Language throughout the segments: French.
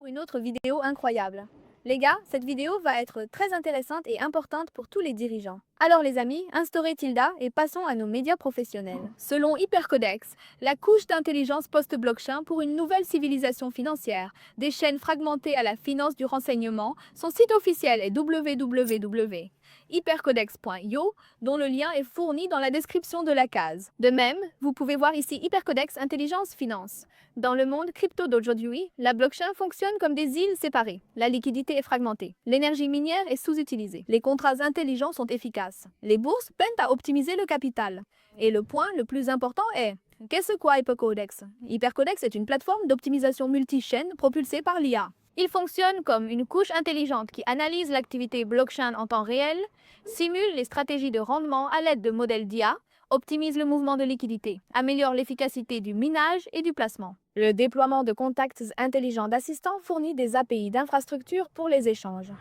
Une autre vidéo incroyable. Les gars, cette vidéo va être très intéressante et importante pour tous les dirigeants. Alors les amis, instaurez Tilda et passons à nos médias professionnels. Selon Hypercodex, la couche d'intelligence post-blockchain pour une nouvelle civilisation financière, des chaînes fragmentées à la finance du renseignement, son site officiel est www.hypercodex.io, dont le lien est fourni dans la description de la case. De même, vous pouvez voir ici Hypercodex Intelligence Finance. Dans le monde crypto d'aujourd'hui, la blockchain fonctionne comme des îles séparées. La liquidité est fragmentée. L'énergie minière est sous-utilisée. Les contrats intelligents sont efficaces. Les bourses peinent à optimiser le capital. Et le point le plus important est: qu'est-ce quoi Hypercodex? Hypercodex est une plateforme d'optimisation multi-chaîne propulsée par l'IA. Il fonctionne comme une couche intelligente qui analyse l'activité blockchain en temps réel, simule les stratégies de rendement à l'aide de modèles d'IA, optimise le mouvement de liquidité, améliore l'efficacité du minage et du placement. Le déploiement de contacts intelligents d'assistants fournit des API d'infrastructure pour les échanges.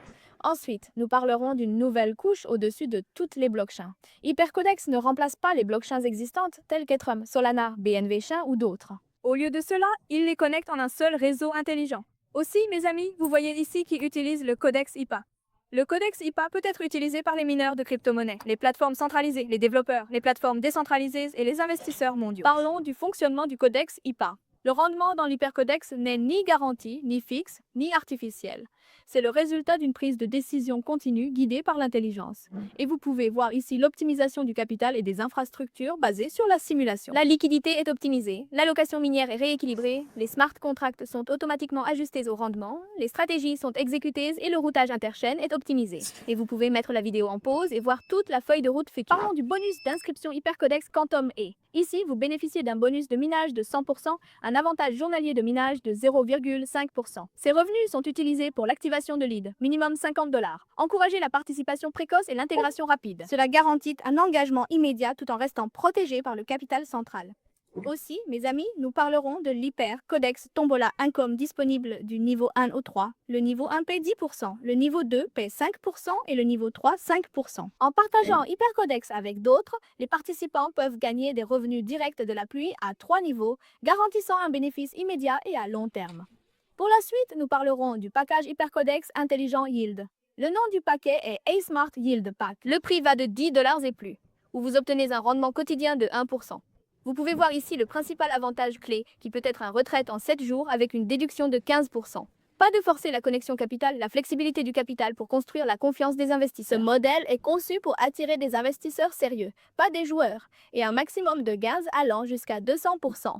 Ensuite, nous parlerons d'une nouvelle couche au-dessus de toutes les blockchains. Hypercodex ne remplace pas les blockchains existantes telles qu'Ethereum, Solana, BNB Chain ou d'autres. Au lieu de cela, il les connecte en un seul réseau intelligent. Aussi, mes amis, vous voyez ici qui utilise le codex IPA. Le codex IPA peut être utilisé par les mineurs de crypto-monnaies, les plateformes centralisées, les développeurs, les plateformes décentralisées et les investisseurs mondiaux. Parlons du fonctionnement du codex IPA. Le rendement dans l'hypercodex n'est ni garanti, ni fixe, ni artificiel. C'est le résultat d'une prise de décision continue guidée par l'intelligence. Et vous pouvez voir ici l'optimisation du capital et des infrastructures basées sur la simulation. La liquidité est optimisée, l'allocation minière est rééquilibrée, les smart contracts sont automatiquement ajustés au rendement, les stratégies sont exécutées et le routage interchaîne est optimisé. Et vous pouvez mettre la vidéo en pause et voir toute la feuille de route future. Parlons du bonus d'inscription Hypercodex Quantum E. Ici, vous bénéficiez d'un bonus de minage de 100%, un avantage journalier de minage de 0,5%. Ces revenus sont utilisés pour l'activation de leads, minimum $50. Encouragez la participation précoce et l'intégration rapide. Cela garantit un engagement immédiat tout en restant protégé par le capital central. Aussi, mes amis, nous parlerons de l'Hypercodex Tombola Income disponible du niveau 1 au 3. Le niveau 1 paie 10%, le niveau 2 paie 5% et le niveau 3 5%. En partageant Hypercodex avec d'autres, les participants peuvent gagner des revenus directs de la pluie à 3 niveaux, garantissant un bénéfice immédiat et à long terme. Pour la suite, nous parlerons du package Hypercodex Intelligent Yield. Le nom du paquet est A-Smart Yield Pack. Le prix va de $10 et plus, où vous obtenez un rendement quotidien de 1%. Vous pouvez voir ici le principal avantage clé, qui peut être un retraite en 7 jours avec une déduction de 15%. Pas de forcer la connexion capital, la flexibilité du capital pour construire la confiance des investisseurs. Ce modèle est conçu pour attirer des investisseurs sérieux, pas des joueurs, et un maximum de gains allant jusqu'à 200%.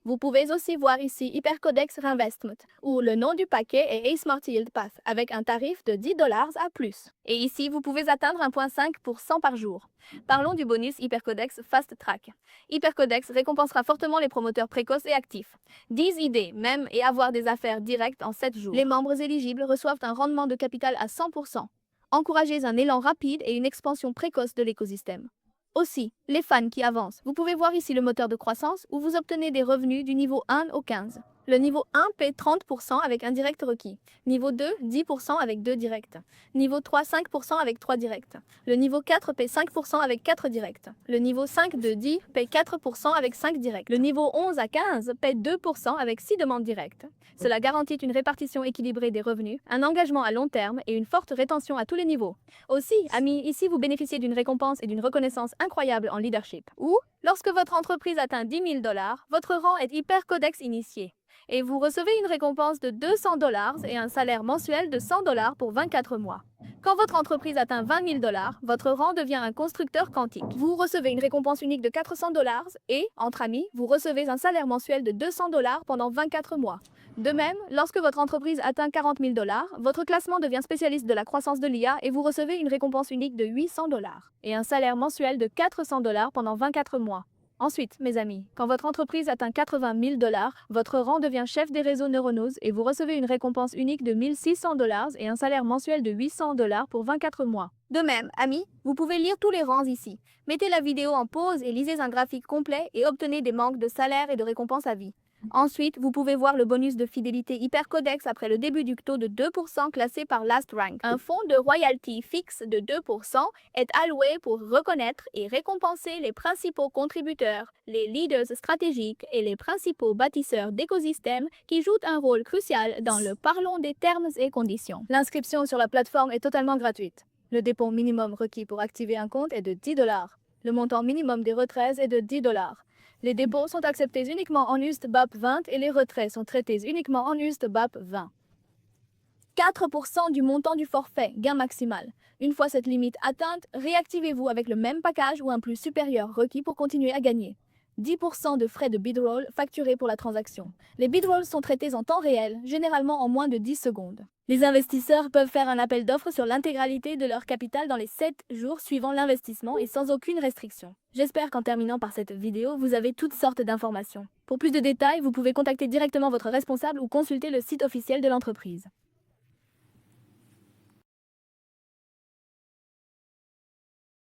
Vous pouvez aussi voir ici Hypercodex Reinvestment, où le nom du paquet est A-Smart Yield Path, avec un tarif de $10 à plus. Et ici, vous pouvez atteindre 1,5% par jour. Parlons du bonus Hypercodex Fast Track. Hypercodex récompensera fortement les promoteurs précoces et actifs. 10 idées, même, et avoir des affaires directes en 7 jours. Les membres éligibles reçoivent un rendement de capital à 100%. Encouragez un élan rapide et une expansion précoce de l'écosystème. Aussi, les fans qui avancent. Vous pouvez voir ici le moteur de croissance où vous obtenez des revenus du niveau 1 au 15. Le niveau 1 paie 30% avec un direct requis. Niveau 2, 10% avec 2 directs. Niveau 3, 5% avec 3 directs. Le niveau 4 paie 5% avec 4 directs. Le niveau 5 de 10 paie 4% avec 5 directs. Le niveau 11 à 15 paie 2% avec 6 demandes directes. Cela garantit une répartition équilibrée des revenus, un engagement à long terme et une forte rétention à tous les niveaux. Aussi, amis, ici vous bénéficiez d'une récompense et d'une reconnaissance incroyable en leadership. Ou, lorsque votre entreprise atteint $10 000, votre rang est Hypercodex initié. Et vous recevez une récompense de $200 et un salaire mensuel de $100 pour 24 mois. Quand votre entreprise atteint $20 000, votre rang devient un constructeur quantique. Vous recevez une récompense unique de $400 et, entre amis, vous recevez un salaire mensuel de $200 pendant 24 mois. De même, lorsque votre entreprise atteint $40 000, votre classement devient spécialiste de la croissance de l'IA et vous recevez une récompense unique de $800 et un salaire mensuel de $400 pendant 24 mois. Ensuite, mes amis, quand votre entreprise atteint $80 000, votre rang devient chef des réseaux neuronaux et vous recevez une récompense unique de $1 600 et un salaire mensuel de $800 pour 24 mois. De même, amis, vous pouvez lire tous les rangs ici. Mettez la vidéo en pause et lisez un graphique complet et obtenez des manques de salaire et de récompenses à vie. Ensuite, vous pouvez voir le bonus de fidélité Hypercodex après le début du taux de 2% classé par Last Rank. Un fonds de royalty fixe de 2% est alloué pour reconnaître et récompenser les principaux contributeurs, les leaders stratégiques et les principaux bâtisseurs d'écosystèmes qui jouent un rôle crucial dans le parlons des termes et conditions. L'inscription sur la plateforme est totalement gratuite. Le dépôt minimum requis pour activer un compte est de $10. Le montant minimum des retraits est de $10. Les dépôts sont acceptés uniquement en USDBAP 20 et les retraits sont traités uniquement en USDBAP 20. 4% du montant du forfait, gain maximal. Une fois cette limite atteinte, réactivez-vous avec le même package ou un plus supérieur requis pour continuer à gagner. 10% de frais de bidroll facturés pour la transaction. Les bidrolls sont traités en temps réel, généralement en moins de 10 secondes. Les investisseurs peuvent faire un appel d'offres sur l'intégralité de leur capital dans les 7 jours suivant l'investissement et sans aucune restriction. J'espère qu'en terminant par cette vidéo, vous avez toutes sortes d'informations. Pour plus de détails, vous pouvez contacter directement votre responsable ou consulter le site officiel de l'entreprise.